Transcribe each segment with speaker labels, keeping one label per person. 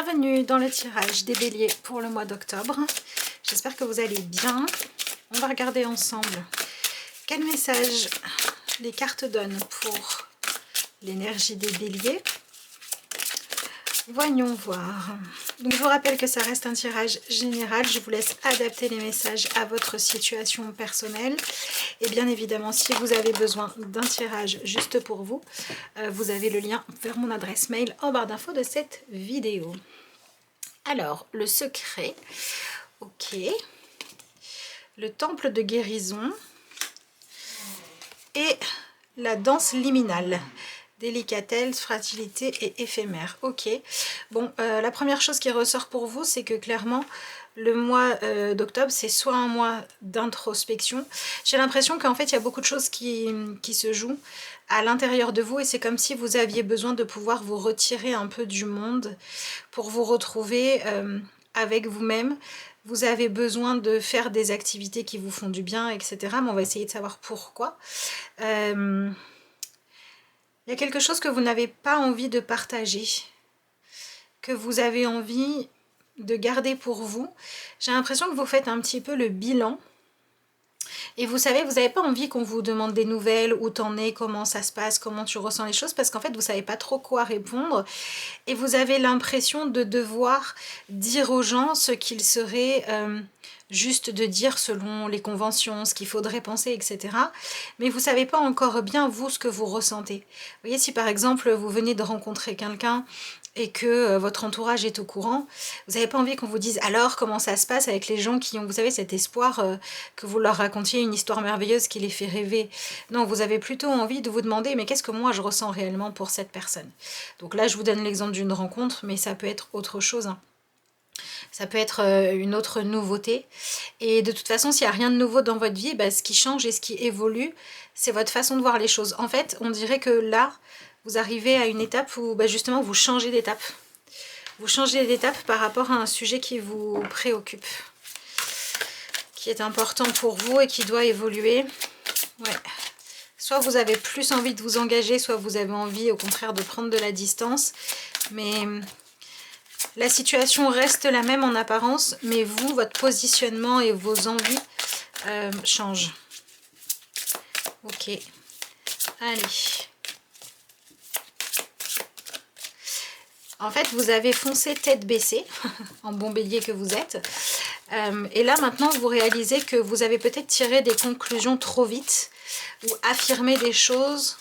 Speaker 1: Bienvenue dans le tirage des béliers pour le mois d'octobre. J'espère que vous allez bien. On va regarder ensemble quel message les cartes donnent pour l'énergie des béliers. Voyons voir. Donc je vous rappelle que ça reste un tirage général. Je vous laisse adapter les messages à votre situation personnelle. Et bien évidemment, si vous avez besoin d'un tirage juste pour vous, vous avez le lien vers mon adresse mail en barre d'infos de cette vidéo. Alors, le secret, ok. Le temple de guérison et la danse liminale. Délicatesse, fragilité et éphémère. Ok. Bon, la première chose qui ressort pour vous, c'est que clairement, le mois d'octobre, c'est soit un mois d'introspection. J'ai l'impression qu'en fait, il y a beaucoup de choses qui se jouent à l'intérieur de vous et c'est comme si vous aviez besoin de pouvoir vous retirer un peu du monde pour vous retrouver avec vous-même. Vous avez besoin de faire des activités qui vous font du bien, etc. Mais on va essayer de savoir pourquoi. Il y a quelque chose que vous n'avez pas envie de partager, que vous avez envie de garder pour vous. J'ai l'impression que vous faites un petit peu le bilan. Et vous savez, vous n'avez pas envie qu'on vous demande des nouvelles, où t'en es, comment ça se passe, comment tu ressens les choses, parce qu'en fait, vous ne savez pas trop quoi répondre. Et vous avez l'impression de devoir dire aux gens ce qu'il serait juste de dire selon les conventions, ce qu'il faudrait penser, etc. Mais vous ne savez pas encore bien, vous, ce que vous ressentez. Vous voyez, si par exemple, vous venez de rencontrer quelqu'un et que votre entourage est au courant, vous n'avez pas envie qu'on vous dise alors comment ça se passe avec les gens qui ont, vous savez, cet espoir que vous leur racontiez une histoire merveilleuse qui les fait rêver. Non, vous avez plutôt envie de vous demander mais qu'est-ce que moi je ressens réellement pour cette personne. Donc là, je vous donne l'exemple d'une rencontre, mais ça peut être autre chose, hein. Ça peut être une autre nouveauté. Et de toute façon, s'il n'y a rien de nouveau dans votre vie, bah, ce qui change et ce qui évolue, c'est votre façon de voir les choses. En fait, on dirait que là, vous arrivez à une étape où bah, justement vous changez d'étape. Vous changez d'étape par rapport à un sujet qui vous préoccupe, qui est important pour vous et qui doit évoluer. Ouais. Soit vous avez plus envie de vous engager, soit vous avez envie au contraire de prendre de la distance. Mais la situation reste la même en apparence, mais vous, votre positionnement et vos envies changent. Ok. Allez. En fait, vous avez foncé tête baissée, en bon bélier que vous êtes. Et là, maintenant, vous réalisez que vous avez peut-être tiré des conclusions trop vite ou affirmé des choses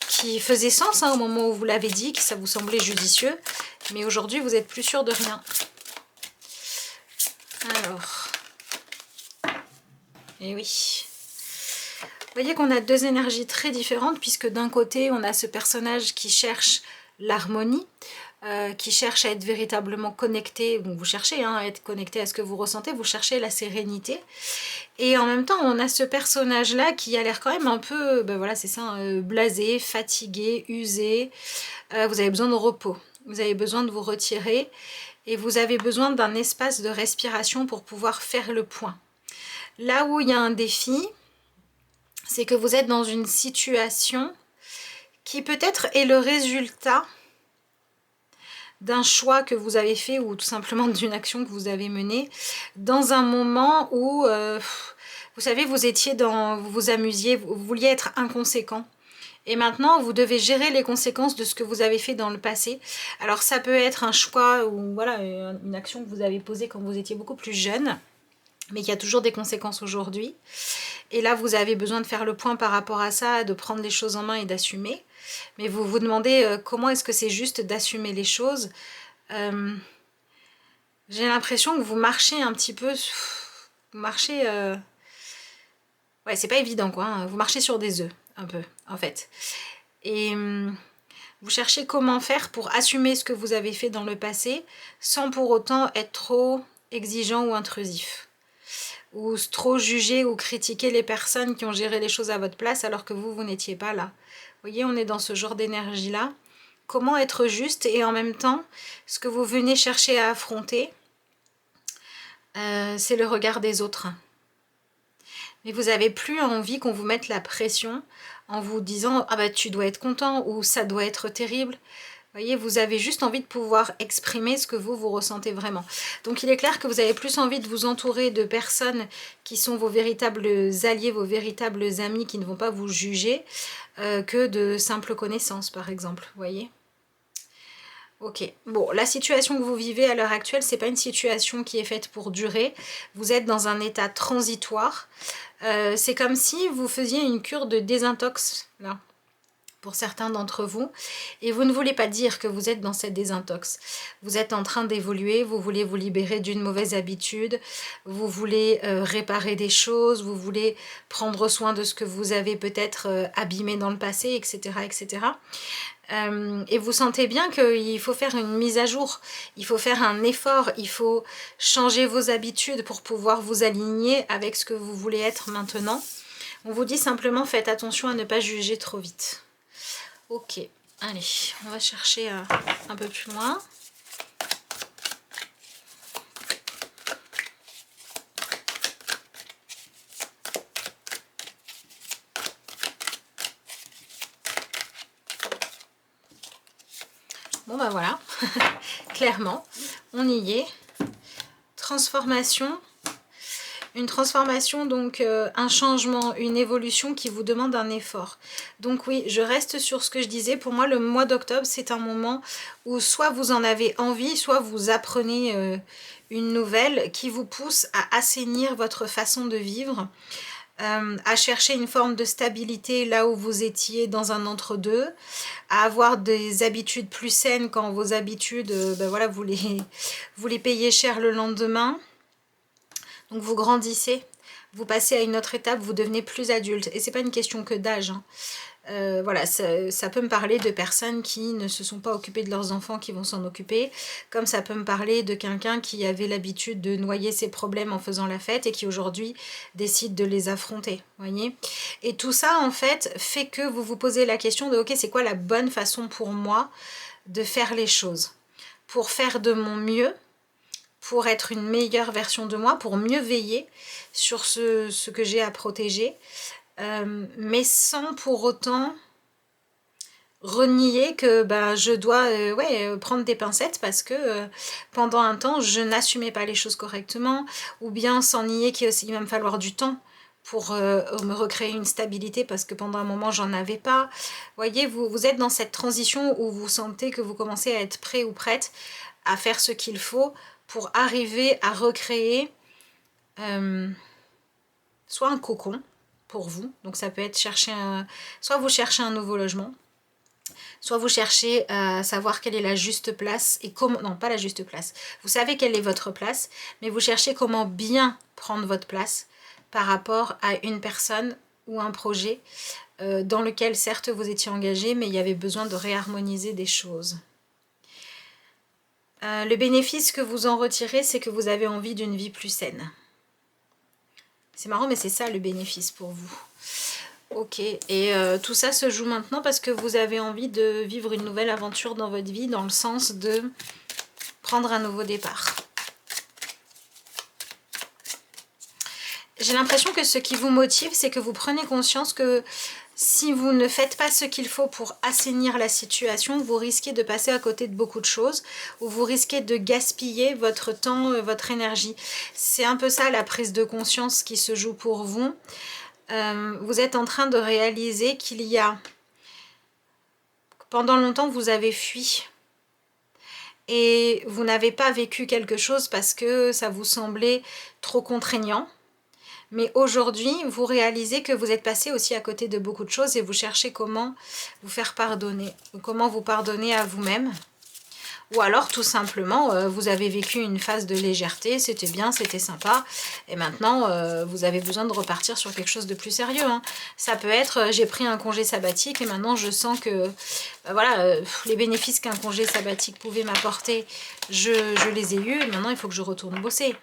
Speaker 1: qui faisaient sens hein, au moment où vous l'avez dit, que ça vous semblait judicieux. Mais aujourd'hui, vous n'êtes plus sûr de rien. Alors. Et oui. Vous voyez qu'on a deux énergies très différentes, puisque d'un côté, on a ce personnage qui cherche l'harmonie, qui cherche à être véritablement connecté, bon, vous cherchez hein, à être connecté à ce que vous ressentez, vous cherchez la sérénité, et en même temps on a ce personnage là qui a l'air quand même un peu, ben voilà c'est ça, blasé, fatigué, usé, vous avez besoin de repos, vous avez besoin de vous retirer, et vous avez besoin d'un espace de respiration pour pouvoir faire le point. Là où il y a un défi, c'est que vous êtes dans une situation qui peut-être est le résultat d'un choix que vous avez fait ou tout simplement d'une action que vous avez menée dans un moment où, vous savez, vous étiez dans, vous vous amusiez, vous vouliez être inconséquent. Et maintenant, vous devez gérer les conséquences de ce que vous avez fait dans le passé. Alors ça peut être un choix ou voilà une action que vous avez posée quand vous étiez beaucoup plus jeune, mais qui a toujours des conséquences aujourd'hui. Et là, vous avez besoin de faire le point par rapport à ça, de prendre les choses en main et d'assumer. Mais vous vous demandez comment est-ce que c'est juste d'assumer les choses. J'ai l'impression que vous marchez un petit peu... Vous marchez... Ouais, c'est pas évident, quoi. Hein. Vous marchez sur des œufs, un peu, en fait. Et vous cherchez comment faire pour assumer ce que vous avez fait dans le passé, sans pour autant être trop exigeant ou intrusif. Ou trop juger ou critiquer les personnes qui ont géré les choses à votre place alors que vous n'étiez pas là. Vous voyez, on est dans ce genre d'énergie-là. Comment être juste et en même temps, ce que vous venez chercher à affronter, c'est le regard des autres. Mais vous n'avez plus envie qu'on vous mette la pression en vous disant « Ah bah tu dois être content » ou « Ça doit être terrible ». Voyez, vous avez juste envie de pouvoir exprimer ce que vous ressentez vraiment. Donc il est clair que vous avez plus envie de vous entourer de personnes qui sont vos véritables alliés, vos véritables amis qui ne vont pas vous juger, que de simples connaissances par exemple, vous voyez. Ok, bon, la situation que vous vivez à l'heure actuelle, c'est pas une situation qui est faite pour durer. Vous êtes dans un état transitoire. C'est comme si vous faisiez une cure de désintox, là, pour certains d'entre vous, et vous ne voulez pas dire que vous êtes dans cette désintox. Vous êtes en train d'évoluer, vous voulez vous libérer d'une mauvaise habitude, vous voulez réparer des choses, vous voulez prendre soin de ce que vous avez peut-être abîmé dans le passé, etc. etc. Et vous sentez bien qu'il faut faire une mise à jour, il faut faire un effort, il faut changer vos habitudes pour pouvoir vous aligner avec ce que vous voulez être maintenant. On vous dit simplement faites attention à ne pas juger trop vite. Ok, allez, on va chercher un peu plus loin. Bon ben voilà, clairement, on y est. Transformation. Une transformation, donc un changement, une évolution qui vous demande un effort. Donc oui, je reste sur ce que je disais. Pour moi, le mois d'octobre, c'est un moment où soit vous en avez envie, soit vous apprenez une nouvelle qui vous pousse à assainir votre façon de vivre, à chercher une forme de stabilité là où vous étiez dans un entre-deux, à avoir des habitudes plus saines quand vos habitudes, ben voilà, vous les payez cher le lendemain. Donc vous grandissez, vous passez à une autre étape, vous devenez plus adulte. Et c'est pas une question que d'âge. Hein. Voilà, ça peut me parler de personnes qui ne se sont pas occupées de leurs enfants, qui vont s'en occuper. Comme ça peut me parler de quelqu'un qui avait l'habitude de noyer ses problèmes en faisant la fête et qui aujourd'hui décide de les affronter. Voyez. Et tout ça, en fait, fait que vous vous posez la question de ok, c'est quoi la bonne façon pour moi de faire les choses? Pour faire de mon mieux, pour être une meilleure version de moi, pour mieux veiller sur ce que j'ai à protéger, mais sans pour autant renier que ben, je dois prendre des pincettes parce que pendant un temps, je n'assumais pas les choses correctement, ou bien sans nier qu'il va me falloir du temps pour me recréer une stabilité parce que pendant un moment, j'en avais pas. Vous voyez, vous êtes dans cette transition où vous sentez que vous commencez à être prêt ou prête à faire ce qu'il faut pour arriver à recréer soit un cocon pour vous, donc ça peut être soit vous cherchez un nouveau logement, soit vous cherchez à savoir quelle est la juste place et comment, non pas la juste place, vous savez quelle est votre place, mais vous cherchez comment bien prendre votre place par rapport à une personne ou un projet dans lequel certes vous étiez engagé, mais il y avait besoin de réharmoniser des choses. Le bénéfice que vous en retirez, c'est que vous avez envie d'une vie plus saine. C'est marrant, mais c'est ça le bénéfice pour vous. Ok, et tout ça se joue maintenant parce que vous avez envie de vivre une nouvelle aventure dans votre vie, dans le sens de prendre un nouveau départ. J'ai l'impression que ce qui vous motive, c'est que vous prenez conscience que si vous ne faites pas ce qu'il faut pour assainir la situation, vous risquez de passer à côté de beaucoup de choses, ou vous risquez de gaspiller votre temps, votre énergie. C'est un peu ça la prise de conscience qui se joue pour vous. Vous êtes en train de réaliser qu'il y a... Pendant longtemps, vous avez fui. Et vous n'avez pas vécu quelque chose parce que ça vous semblait trop contraignant. Mais aujourd'hui, vous réalisez que vous êtes passé aussi à côté de beaucoup de choses et vous cherchez comment vous faire pardonner, comment vous pardonner à vous-même. Ou alors, tout simplement, vous avez vécu une phase de légèreté, c'était bien, c'était sympa, et maintenant, vous avez besoin de repartir sur quelque chose de plus sérieux. Hein. Ça peut être, j'ai pris un congé sabbatique et maintenant je sens que, voilà, les bénéfices qu'un congé sabbatique pouvait m'apporter, je les ai eus, et maintenant il faut que je retourne bosser.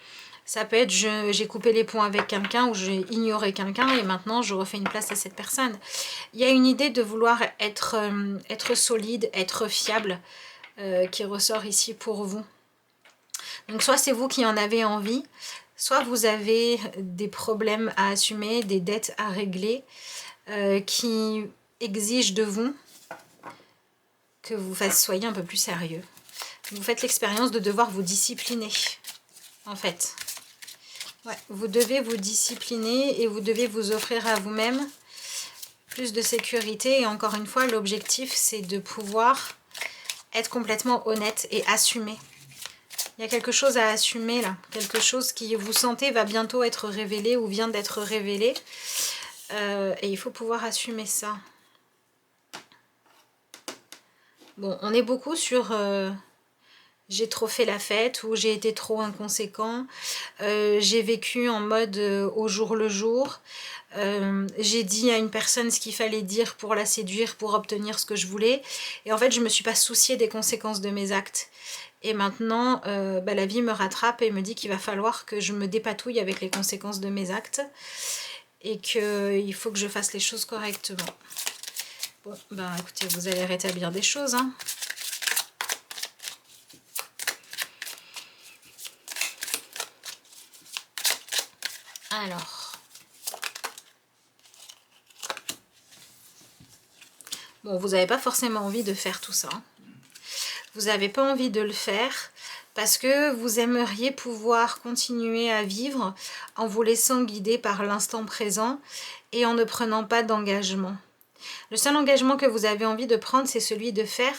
Speaker 1: Ça peut être j'ai coupé les ponts avec quelqu'un ou j'ai ignoré quelqu'un et maintenant je refais une place à cette personne. Il y a une idée de vouloir être solide, être fiable qui ressort ici pour vous. Donc soit c'est vous qui en avez envie, soit vous avez des problèmes à assumer, des dettes à régler qui exigent de vous que vous soyez un peu plus sérieux. Vous faites l'expérience de devoir vous discipliner, en fait. Ouais, vous devez vous discipliner et vous devez vous offrir à vous-même plus de sécurité. Et encore une fois, l'objectif, c'est de pouvoir être complètement honnête et assumer. Il y a quelque chose à assumer là, quelque chose qui vous sentez va bientôt être révélé ou vient d'être révélé. Et il faut pouvoir assumer ça. Bon, on est beaucoup sur j'ai trop fait la fête ou j'ai été trop inconséquent, j'ai vécu en mode au jour le jour, j'ai dit à une personne ce qu'il fallait dire pour la séduire, pour obtenir ce que je voulais. Et en fait, je ne me suis pas souciée des conséquences de mes actes. Et maintenant, la vie me rattrape et me dit qu'il va falloir que je me dépatouille avec les conséquences de mes actes. Et qu'il faut que je fasse les choses correctement. Bon, écoutez, vous allez rétablir des choses, hein. Alors... Bon, vous n'avez pas forcément envie de faire tout ça. Vous n'avez pas envie de le faire parce que vous aimeriez pouvoir continuer à vivre en vous laissant guider par l'instant présent et en ne prenant pas d'engagement. Le seul engagement que vous avez envie de prendre, c'est celui de faire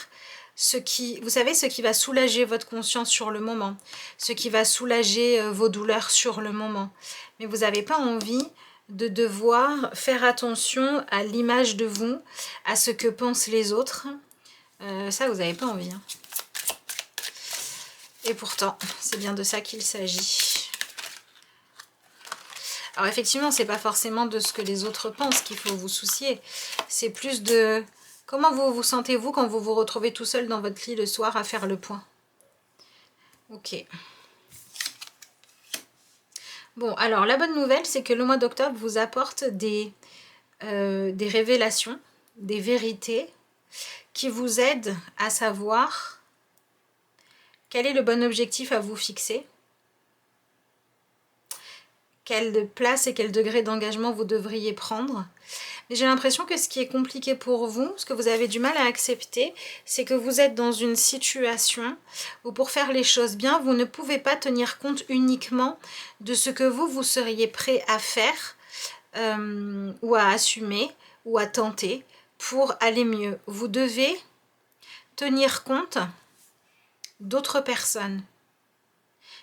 Speaker 1: ce qui, vous savez, ce qui va soulager votre conscience sur le moment, ce qui va soulager vos douleurs sur le moment. Mais vous n'avez pas envie de devoir faire attention à l'image de vous, à ce que pensent les autres. Ça, vous n'avez pas envie. Hein. Et pourtant, c'est bien de ça qu'il s'agit. Alors effectivement, c'est pas forcément de ce que les autres pensent qu'il faut vous soucier. C'est plus de comment vous vous sentez-vous quand vous vous retrouvez tout seul dans votre lit le soir à faire le point. Ok. Bon, alors la bonne nouvelle, c'est que le mois d'octobre vous apporte des révélations, des vérités qui vous aident à savoir quel est le bon objectif à vous fixer, quelle place et quel degré d'engagement vous devriez prendre. Mais j'ai l'impression que ce qui est compliqué pour vous, ce que vous avez du mal à accepter, c'est que vous êtes dans une situation où pour faire les choses bien, vous ne pouvez pas tenir compte uniquement de ce que vous seriez prêt à faire ou à assumer ou à tenter pour aller mieux. Vous devez tenir compte d'autres personnes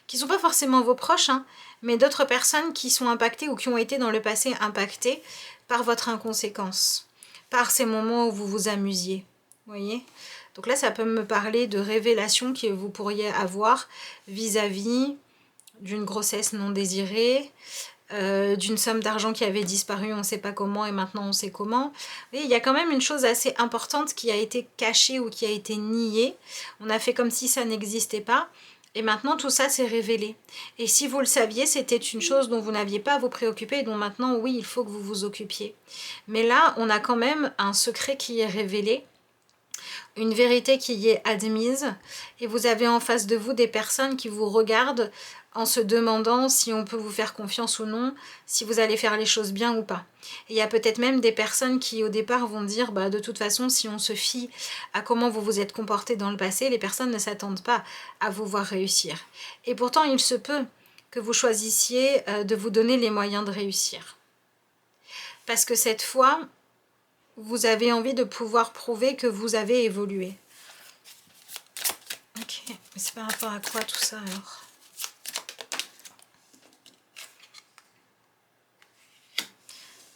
Speaker 1: qui ne sont pas forcément vos proches, hein, mais d'autres personnes qui sont impactées ou qui ont été dans le passé impactées par votre inconséquence, par ces moments où vous vous amusiez. Voyez ? Donc là, ça peut me parler de révélations que vous pourriez avoir vis-à-vis d'une grossesse non désirée, d'une somme d'argent qui avait disparu, on ne sait pas comment, et maintenant on sait comment. Vous voyez, il y a quand même une chose assez importante qui a été cachée ou qui a été niée. On a fait comme si ça n'existait pas. Et maintenant, tout ça s'est révélé. Et si vous le saviez, c'était une chose dont vous n'aviez pas à vous préoccuper et dont maintenant, oui, il faut que vous vous occupiez. Mais là, on a quand même un secret qui est révélé, une vérité qui y est admise, et vous avez en face de vous des personnes qui vous regardent en se demandant si on peut vous faire confiance ou non, si vous allez faire les choses bien ou pas. Et il y a peut-être même des personnes qui au départ vont dire de toute façon si on se fie à comment vous vous êtes comporté dans le passé, les personnes ne s'attendent pas à vous voir réussir. Et pourtant il se peut que vous choisissiez de vous donner les moyens de réussir. Parce que cette fois, vous avez envie de pouvoir prouver que vous avez évolué. Ok, mais c'est par rapport à quoi tout ça alors ?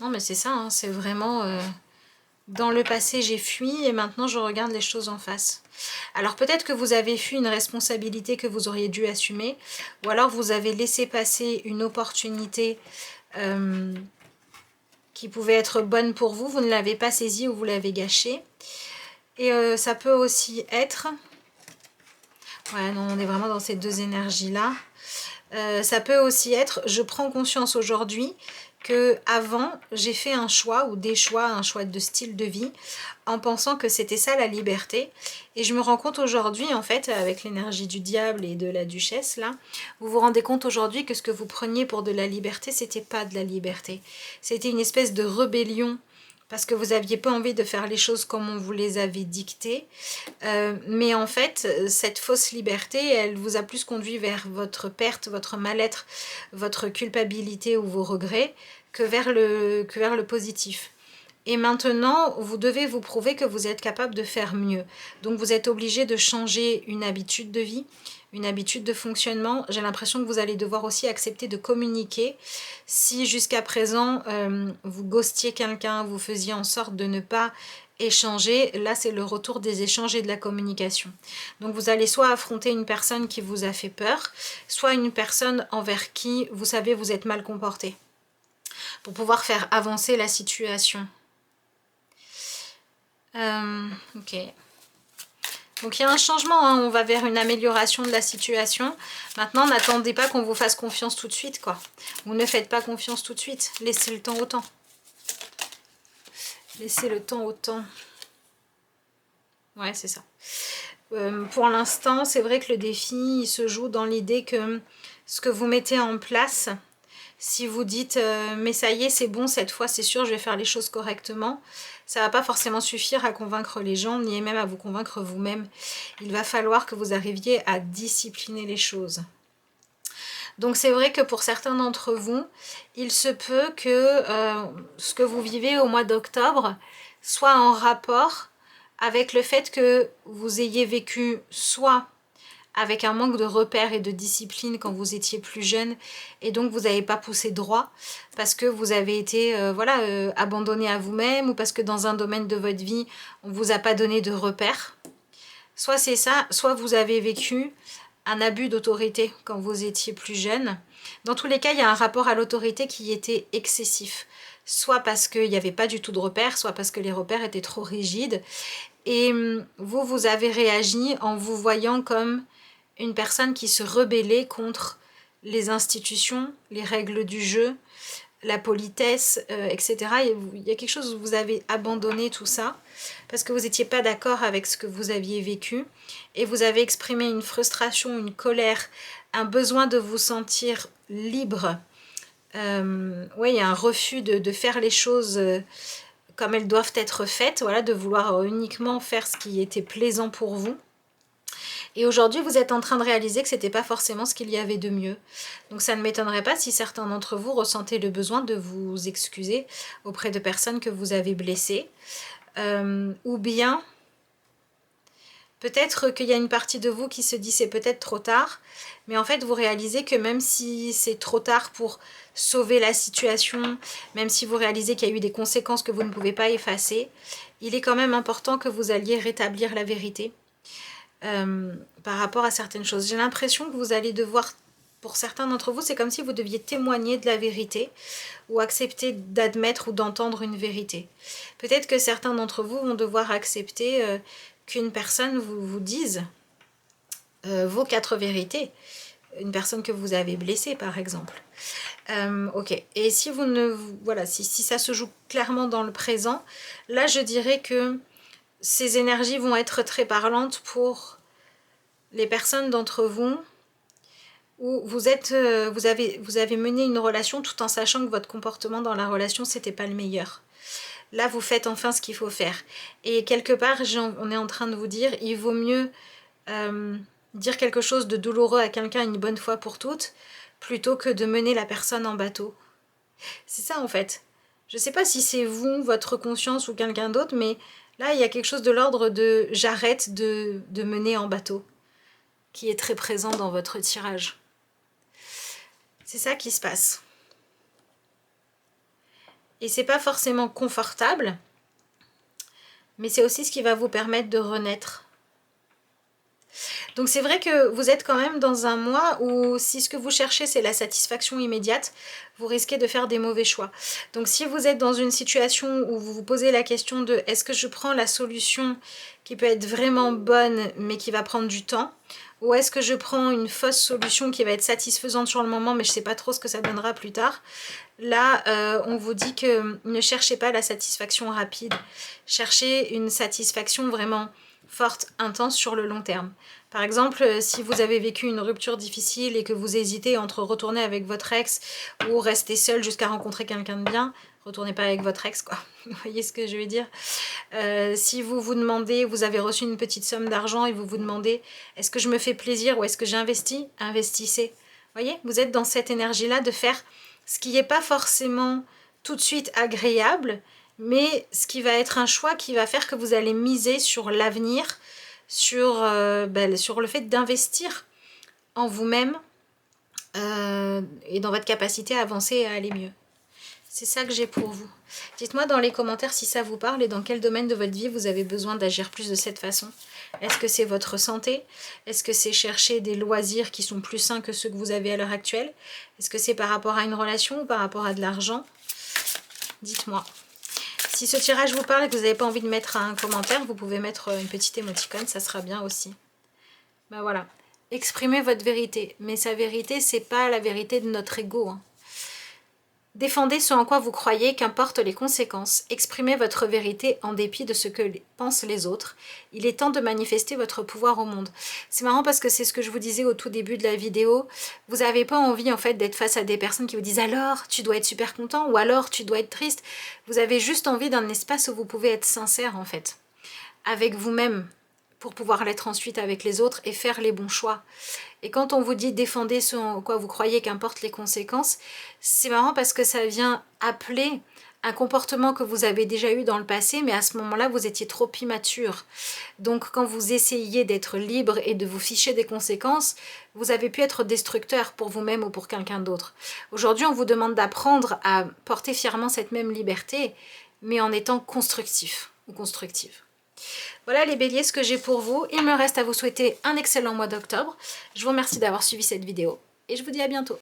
Speaker 1: Non mais c'est ça, hein, c'est vraiment dans le passé j'ai fui et maintenant je regarde les choses en face. Alors peut-être que vous avez fui une responsabilité que vous auriez dû assumer, ou alors vous avez laissé passer une opportunité qui pouvait être bonne pour vous, vous ne l'avez pas saisie ou vous l'avez gâchée. Et ça peut aussi être... Ouais non, on est vraiment dans ces deux énergies-là. Ça peut aussi être, je prends conscience aujourd'hui que avant j'ai fait un choix ou des choix, un choix de style de vie en pensant que c'était ça la liberté, et je me rends compte aujourd'hui en fait avec l'énergie du diable et de la duchesse là, vous vous rendez compte aujourd'hui que ce que vous preniez pour de la liberté, c'était pas de la liberté, c'était une espèce de rébellion parce que vous n'aviez pas envie de faire les choses comme on vous les avait dictées. Mais en fait, cette fausse liberté, elle vous a plus conduit vers votre perte, votre mal-être, votre culpabilité ou vos regrets, que vers le positif. Et maintenant, vous devez vous prouver que vous êtes capable de faire mieux. Donc vous êtes obligé de changer une habitude de vie, une habitude de fonctionnement. J'ai l'impression que vous allez devoir aussi accepter de communiquer. Si jusqu'à présent, vous ghostiez quelqu'un, vous faisiez en sorte de ne pas échanger, là c'est le retour des échanges et de la communication. Donc vous allez soit affronter une personne qui vous a fait peur, soit une personne envers qui, vous savez, vous êtes mal comporté, pour pouvoir faire avancer la situation. Ok. Donc il y a un changement, hein, on va vers une amélioration de la situation. Maintenant, n'attendez pas qu'on vous fasse confiance tout de suite, quoi. Vous ne faites pas confiance tout de suite. Laissez le temps au temps. Laissez le temps au temps. Ouais, c'est ça. Pour l'instant, c'est vrai que le défi, il se joue dans l'idée que ce que vous mettez en place, si vous dites mais ça y est, c'est bon, cette fois c'est sûr, je vais faire les choses correctement, ça va pas forcément suffire à convaincre les gens, ni même à vous convaincre vous-même. Il va falloir que vous arriviez à discipliner les choses. Donc c'est vrai que pour certains d'entre vous, il se peut que ce que vous vivez au mois d'octobre soit en rapport avec le fait que vous ayez vécu soit avec un manque de repères et de discipline quand vous étiez plus jeune, et donc vous n'avez pas poussé droit parce que vous avez été abandonné à vous-même, ou parce que dans un domaine de votre vie on ne vous a pas donné de repères. Soit c'est ça, soit vous avez vécu un abus d'autorité quand vous étiez plus jeune. Dans tous les cas, il y a un rapport à l'autorité qui était excessif, soit parce qu'il n'y avait pas du tout de repères, soit parce que les repères étaient trop rigides, et vous avez réagi en vous voyant comme une personne qui se rebellait contre les institutions, les règles du jeu, la politesse, etc. Il y a quelque chose où vous avez abandonné tout ça parce que vous n'étiez pas d'accord avec ce que vous aviez vécu, et vous avez exprimé une frustration, une colère, un besoin de vous sentir libre. Oui, il y a un refus de faire les choses comme elles doivent être faites, voilà, de vouloir uniquement faire ce qui était plaisant pour vous. Et aujourd'hui, vous êtes en train de réaliser que ce n'était pas forcément ce qu'il y avait de mieux. Donc ça ne m'étonnerait pas si certains d'entre vous ressentaient le besoin de vous excuser auprès de personnes que vous avez blessées. Ou bien, peut-être qu'il y a une partie de vous qui se dit c'est peut-être trop tard, mais en fait vous réalisez que même si c'est trop tard pour sauver la situation, même si vous réalisez qu'il y a eu des conséquences que vous ne pouvez pas effacer, il est quand même important que vous alliez rétablir la vérité. Par rapport à certaines choses. J'ai l'impression que vous allez devoir, pour certains d'entre vous, c'est comme si vous deviez témoigner de la vérité ou accepter d'admettre ou d'entendre une vérité. Peut-être que certains d'entre vous vont devoir accepter qu'une personne vous dise vos 4 vérités. Une personne que vous avez blessée, par exemple. Ok. Et si vous ne... Voilà, si ça se joue clairement dans le présent, là, je dirais que ces énergies vont être très parlantes pour les personnes d'entre vous où vous avez mené une relation tout en sachant que votre comportement dans la relation c'était pas le meilleur. Là vous faites enfin ce qu'il faut faire. Et quelque part on est en train de vous dire il vaut mieux dire quelque chose de douloureux à quelqu'un une bonne fois pour toutes plutôt que de mener la personne en bateau. C'est ça en fait. Je sais pas si c'est vous, votre conscience ou quelqu'un d'autre, mais là, il y a quelque chose de l'ordre de « j'arrête de mener en bateau » qui est très présent dans votre tirage. C'est ça qui se passe. Et c'est pas forcément confortable, mais c'est aussi ce qui va vous permettre de renaître. Donc c'est vrai que vous êtes quand même dans un mois où si ce que vous cherchez c'est la satisfaction immédiate, vous risquez de faire des mauvais choix. Donc si vous êtes dans une situation où vous vous posez la question de est-ce que je prends la solution qui peut être vraiment bonne mais qui va prendre du temps, ou est-ce que je prends une fausse solution qui va être satisfaisante sur le moment mais je ne sais pas trop ce que ça donnera plus tard, là on vous dit que ne cherchez pas la satisfaction rapide, cherchez une satisfaction vraiment forte, intense sur le long terme. Par exemple, si vous avez vécu une rupture difficile et que vous hésitez entre retourner avec votre ex ou rester seul jusqu'à rencontrer quelqu'un de bien, retournez pas avec votre ex, quoi. Vous voyez ce que je veux dire? Si vous vous demandez, vous avez reçu une petite somme d'argent et vous vous demandez, est-ce que je me fais plaisir ou est-ce que j'investis? Investissez. Vous voyez, vous êtes dans cette énergie-là de faire ce qui n'est pas forcément tout de suite agréable, mais ce qui va être un choix qui va faire que vous allez miser sur l'avenir, sur le fait d'investir en vous-même et dans votre capacité à avancer et à aller mieux. C'est ça que j'ai pour vous. Dites-moi dans les commentaires si ça vous parle et dans quel domaine de votre vie vous avez besoin d'agir plus de cette façon. Est-ce que c'est votre santé? Est-ce que c'est chercher des loisirs qui sont plus sains que ceux que vous avez à l'heure actuelle? Est-ce que c'est par rapport à une relation ou par rapport à de l'argent? Dites-moi. Si ce tirage vous parle et que vous n'avez pas envie de mettre un commentaire, vous pouvez mettre une petite émoticône, ça sera bien aussi. Ben voilà. Exprimez votre vérité. Mais sa vérité, c'est pas la vérité de notre ego, hein. Défendez ce en quoi vous croyez, qu'importe les conséquences. Exprimez votre vérité en dépit de ce que pensent les autres. Il est temps de manifester votre pouvoir au monde. C'est marrant parce que c'est ce que je vous disais au tout début de la vidéo. Vous n'avez pas envie en fait d'être face à des personnes qui vous disent « alors, tu dois être super content » ou « alors, tu dois être triste ». Vous avez juste envie d'un espace où vous pouvez être sincère en fait, avec vous-même, pour pouvoir l'être ensuite avec les autres et faire les bons choix. Et quand on vous dit défendez ce en quoi vous croyez qu'importe les conséquences, c'est marrant parce que ça vient appeler un comportement que vous avez déjà eu dans le passé, mais à ce moment-là, vous étiez trop immature. Donc quand vous essayiez d'être libre et de vous ficher des conséquences, vous avez pu être destructeur pour vous-même ou pour quelqu'un d'autre. Aujourd'hui, on vous demande d'apprendre à porter fièrement cette même liberté, mais en étant constructif ou constructive. Voilà les béliers, ce que j'ai pour vous. Il me reste à vous souhaiter un excellent mois d'octobre. Je vous remercie d'avoir suivi cette vidéo et je vous dis à bientôt.